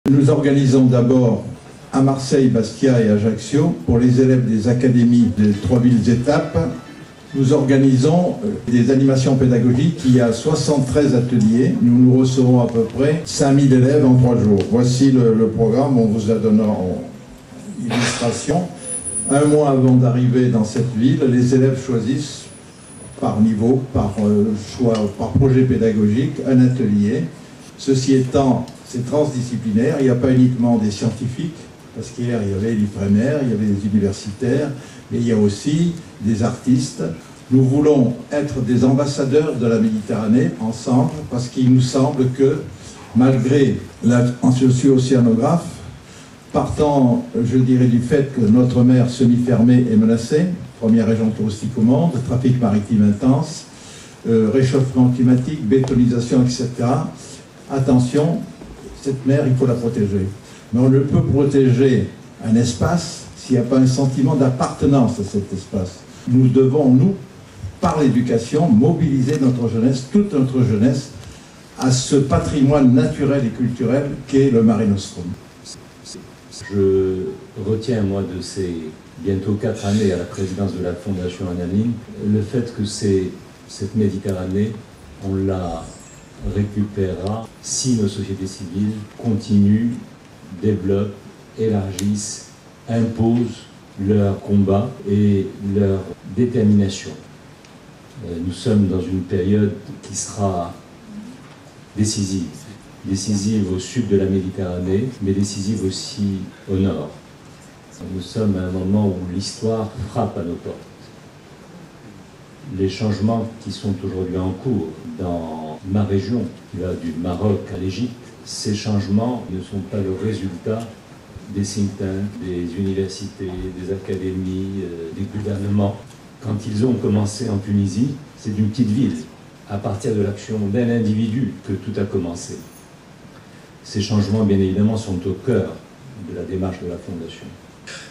Nous organisons d'abord à Marseille, Bastia et Ajaccio, pour les élèves des académies des 3 villes étapes, nous organisons des animations pédagogiques. Il y a 73 ateliers. Nous recevons à peu près 5000 élèves en 3 jours. Voici le programme, on vous a donné en illustration. Un mois avant d'arriver dans cette ville, les élèves choisissent par niveau, par choix, par projet pédagogique, un atelier. Ceci étant, c'est transdisciplinaire, il n'y a pas uniquement des scientifiques, parce qu'hier il y avait l'IFREMER, il y avait des universitaires, mais il y a aussi des artistes. Nous voulons être des ambassadeurs de la Méditerranée ensemble, parce qu'il nous semble que, malgré je suis océanographe, partant, je dirais, du fait que notre mer semi-fermée est menacée, première région touristique au monde, trafic maritime intense, réchauffement climatique, bétonisation, etc. Attention, cette mer, il faut la protéger. Mais on ne peut protéger un espace s'il n'y a pas un sentiment d'appartenance à cet espace. Nous devons, nous, par l'éducation, mobiliser notre jeunesse, toute notre jeunesse, à ce patrimoine naturel et culturel qu'est le Mare Nostrum. Je retiens, moi, de ces bientôt 4 années à la présidence de la Fondation Annaline, le fait que cette Méditerranée, on la récupérera si nos sociétés civiles continuent, développent, élargissent, imposent leur combat et leur détermination. Nous sommes dans une période qui sera décisive. Décisive au sud de la Méditerranée, mais décisive aussi au nord. Nous sommes à un moment où l'histoire frappe à nos portes. Les changements qui sont aujourd'hui en cours dans ma région, qui va du Maroc à l'Égypte, ces changements ne sont pas le résultat des think tanks, des universités, des académies, des gouvernements. Quand ils ont commencé en Tunisie, c'est d'une petite ville, à partir de l'action d'un individu que tout a commencé. Ces changements, bien évidemment, sont au cœur de la démarche de la Fondation.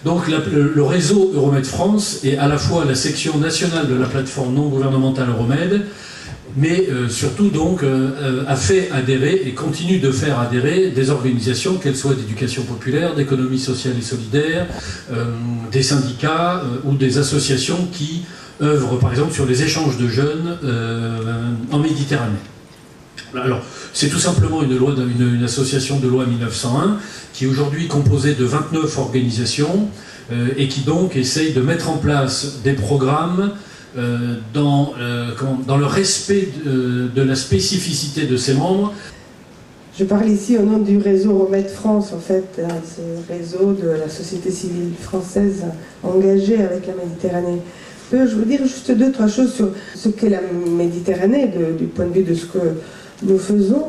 Donc le réseau Euromed France est à la fois la section nationale de la plateforme non gouvernementale Euromed, mais surtout donc a fait adhérer et continue de faire adhérer des organisations, qu'elles soient d'éducation populaire, d'économie sociale et solidaire, des syndicats ou des associations qui œuvrent par exemple sur les échanges de jeunes en Méditerranée. Alors, c'est tout simplement une association de loi 1901 qui est aujourd'hui composée de 29 organisations et qui donc essaye de mettre en place des programmes dans le respect de la spécificité de ses membres. Je parle ici au nom du réseau Euromed France, en fait, ce réseau de la société civile française engagée avec la Méditerranée. Je veux dire juste 2-3 choses sur ce qu'est la Méditerranée du point de vue de ce que nous faisons,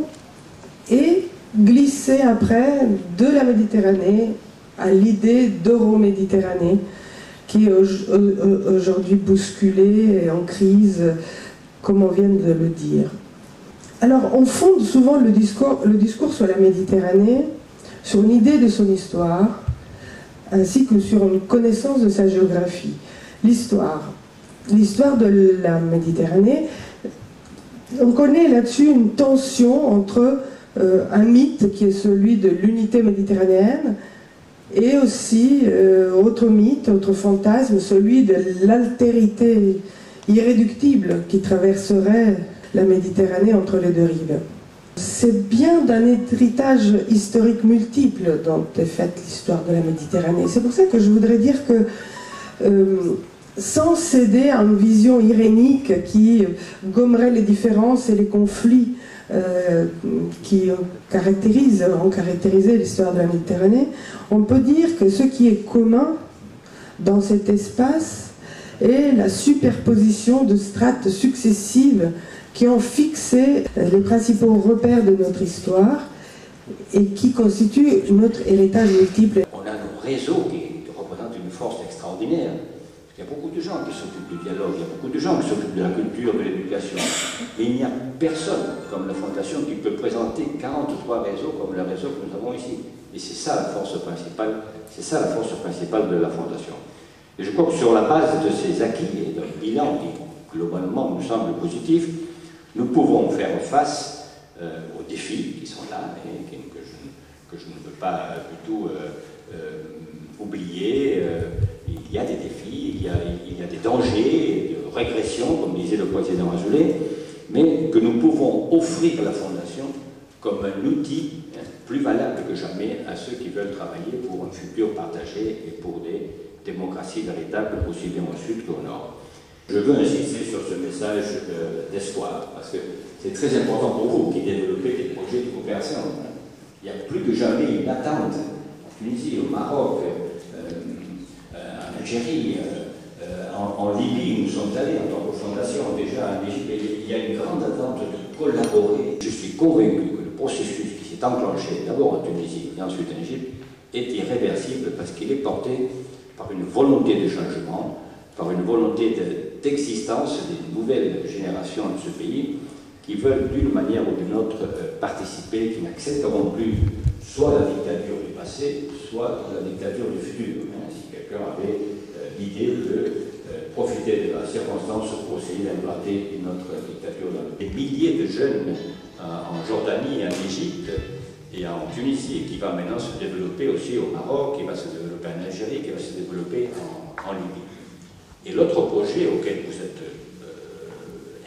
et glisser après de la Méditerranée à l'idée d'Euroméditerranée qui est aujourd'hui bousculée et en crise, comme on vient de le dire. Alors on fonde souvent le discours sur la Méditerranée sur une idée de son histoire ainsi que sur une connaissance de sa géographie. L'histoire de la Méditerranée, on connaît là-dessus une tension entre un mythe qui est celui de l'unité méditerranéenne et aussi autre mythe, autre fantasme, celui de l'altérité irréductible qui traverserait la Méditerranée entre les 2 rives. C'est bien d'un héritage historique multiple dont est faite l'histoire de la Méditerranée. C'est pour ça que je voudrais dire que sans céder à une vision irénique qui gommerait les différences et les conflits qui ont caractérisé l'histoire de la Méditerranée, on peut dire que ce qui est commun dans cet espace est la superposition de strates successives qui ont fixé les principaux repères de notre histoire et qui constituent notre héritage multiple. On a un réseau qui représente une force extraordinaire. Il y a beaucoup de gens qui s'occupent du dialogue, il y a beaucoup de gens qui s'occupent de la culture, de l'éducation. Mais il n'y a personne comme la Fondation qui peut présenter 43 réseaux comme le réseau que nous avons ici. Et c'est ça la force principale, de la Fondation. Et je crois que sur la base de ces acquis et d'un bilan qui globalement nous semble positif, nous pouvons faire face aux défis qui sont là et que je ne peux pas du tout oublier. Il y a des défis, il y a des dangers, de régression, comme disait le président Azoulay, mais que nous pouvons offrir à la Fondation comme un outil plus valable que jamais à ceux qui veulent travailler pour un futur partagé et pour des démocraties véritables, aussi bien au sud qu'au nord. Je veux insister sur ce message d'espoir, parce que c'est très important pour vous qui développez des projets de coopération. Il y a plus que jamais une attente en Tunisie, au Maroc, en Algérie, en Libye, nous sommes allés en tant que fondation déjà en Égypte. Il y a une grande attente de collaborer. Je suis convaincu que le processus qui s'est enclenché d'abord en Tunisie et ensuite en Égypte est irréversible parce qu'il est porté par une volonté de changement, par une volonté d'existence des nouvelles générations de ce pays qui veulent d'une manière ou d'une autre participer, qui n'accepteront plus soit la dictature du passé, soit la dictature du futur. Si quelqu'un avait l'idée de profiter de la circonstance pour essayer d'implanter une autre dictature. Des milliers de jeunes en Jordanie, en Égypte et en Tunisie, qui va maintenant se développer aussi au Maroc, qui va se développer en Algérie, qui va se développer en Libye. Et l'autre projet auquel vous êtes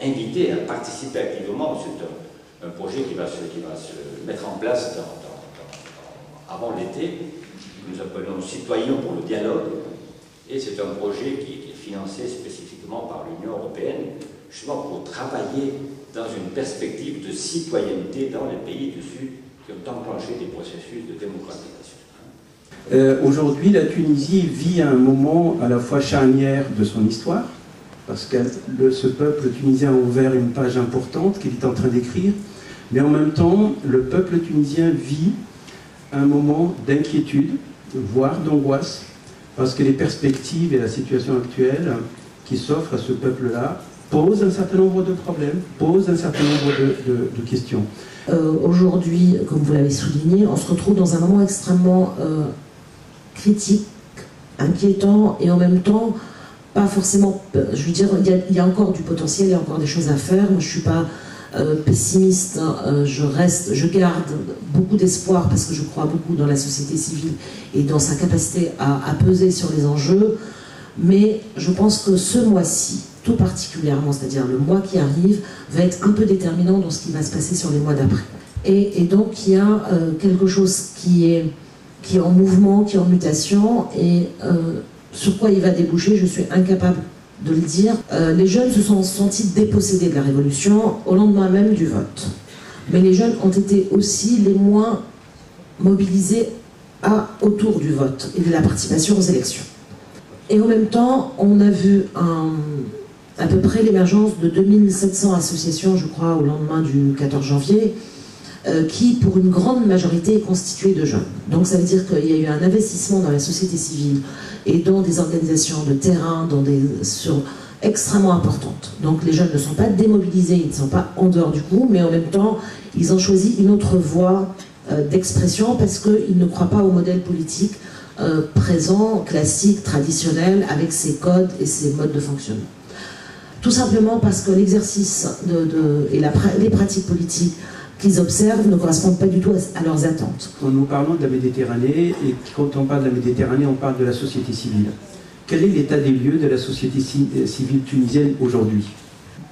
invité à participer activement, c'est un projet qui va se mettre en place avant l'été, que nous appelons Citoyens pour le dialogue, et c'est un projet qui est financé spécifiquement par l'Union européenne, justement pour travailler dans une perspective de citoyenneté dans les pays du Sud qui ont enclenché des processus de démocratisation. Aujourd'hui, la Tunisie vit un moment à la fois charnière de son histoire, parce que ce peuple tunisien a ouvert une page importante qu'il est en train d'écrire, mais en même temps, le peuple tunisien vit un moment d'inquiétude, voire d'angoisse, parce que les perspectives et la situation actuelle qui s'offrent à ce peuple-là posent un certain nombre de problèmes, posent un certain nombre de questions. Aujourd'hui, comme vous l'avez souligné, on se retrouve dans un moment extrêmement critique, inquiétant et en même temps pas forcément, je veux dire, il y a encore du potentiel, il y a encore des choses à faire. Moi je suis pas pessimiste, je garde beaucoup d'espoir parce que je crois beaucoup dans la société civile et dans sa capacité à peser sur les enjeux, mais je pense que ce mois-ci, tout particulièrement, c'est-à-dire le mois qui arrive, va être un peu déterminant dans ce qui va se passer sur les mois d'après. Et donc il y a quelque chose qui est en mouvement, qui est en mutation, et sur quoi il va déboucher, je suis incapable de le dire. Les jeunes se sont sentis dépossédés de la Révolution au lendemain même du vote. Mais les jeunes ont été aussi les moins mobilisés autour du vote et de la participation aux élections. Et en même temps, on a vu à peu près l'émergence de 2700 associations, je crois, au lendemain du 14 janvier, qui, pour une grande majorité, est constituée de jeunes. Donc ça veut dire qu'il y a eu un investissement dans la société civile et dans des organisations de terrain, extrêmement importantes. Donc les jeunes ne sont pas démobilisés, ils ne sont pas en dehors du coup, mais en même temps, ils ont choisi une autre voie d'expression parce qu'ils ne croient pas au modèle politique présent, classique, traditionnel, avec ses codes et ses modes de fonctionnement. Tout simplement parce que l'exercice et les pratiques politiques qu'ils observent ne correspondent pas du tout à leurs attentes. Quand nous parlons de la Méditerranée, et quand on parle de la Méditerranée, on parle de la société civile. Quel est l'état des lieux de la société civile tunisienne aujourd'hui?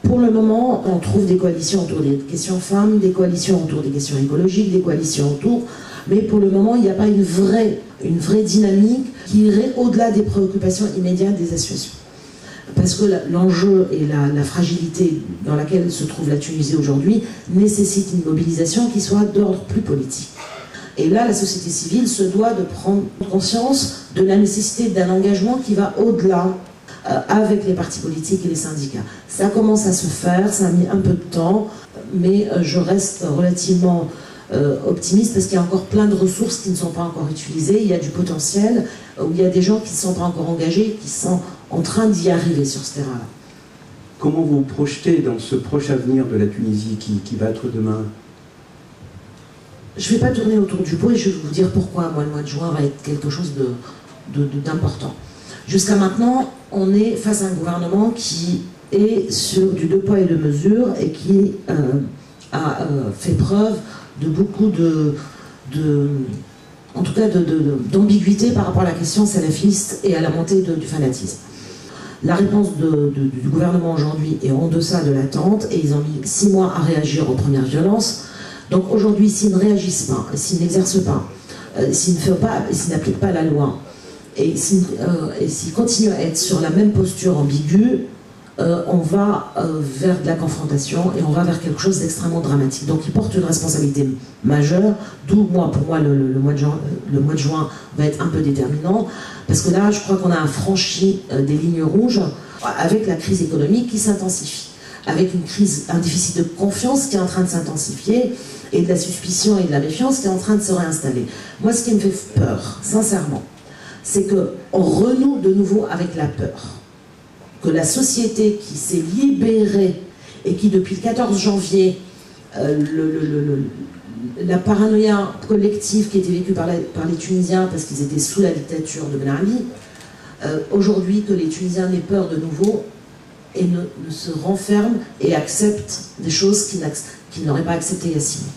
Pour le moment, on trouve des coalitions autour des questions femmes, des coalitions autour des questions écologiques, des coalitions autour, mais pour le moment, il n'y a pas une vraie dynamique qui irait au-delà des préoccupations immédiates des associations. Parce que l'enjeu et la fragilité dans laquelle se trouve la Tunisie aujourd'hui nécessite une mobilisation qui soit d'ordre plus politique. Et là, la société civile se doit de prendre conscience de la nécessité d'un engagement qui va au-delà avec les partis politiques et les syndicats. Ça commence à se faire, ça a mis un peu de temps, mais je reste relativement optimiste parce qu'il y a encore plein de ressources qui ne sont pas encore utilisées, il y a du potentiel, où il y a des gens qui ne sont pas encore engagés, qui sont en train d'y arriver sur ce terrain-là. Comment vous vous projetez dans ce proche avenir de la Tunisie qui va être demain? Je ne vais pas tourner autour du pot et je vais vous dire pourquoi moi, le mois de juin va être quelque chose d'important. Jusqu'à maintenant, on est face à un gouvernement qui est sur du 2 poids et 2 mesures et qui a fait preuve de beaucoup en tout cas d'ambiguïté par rapport à la question salafiste et à la montée du fanatisme. La réponse du gouvernement aujourd'hui est en deçà de l'attente et ils ont mis 6 mois à réagir aux premières violences. Donc aujourd'hui, s'ils ne réagissent pas, s'ils n'exercent pas, s'ils n'appliquent pas la loi et s'ils continuent à être sur la même posture ambiguë, on va vers de la confrontation et on va vers quelque chose d'extrêmement dramatique. Donc ils portent une responsabilité majeure, d'où pour moi le mois de juin va être un peu déterminant, parce que là je crois qu'on a franchi des lignes rouges avec la crise économique qui s'intensifie, avec un déficit de confiance qui est en train de s'intensifier et de la suspicion et de la méfiance qui est en train de se réinstaller. Moi ce qui me fait peur, sincèrement, c'est qu'on renoue de nouveau avec la peur. Que la société qui s'est libérée et qui depuis le 14 janvier, la paranoïa collective qui était vécue par les Tunisiens parce qu'ils étaient sous la dictature de Ben Ali, aujourd'hui que les Tunisiens n'aient peur de nouveau et ne se renferment et acceptent des choses qu'ils n'auraient pas acceptées il y a 6 mois.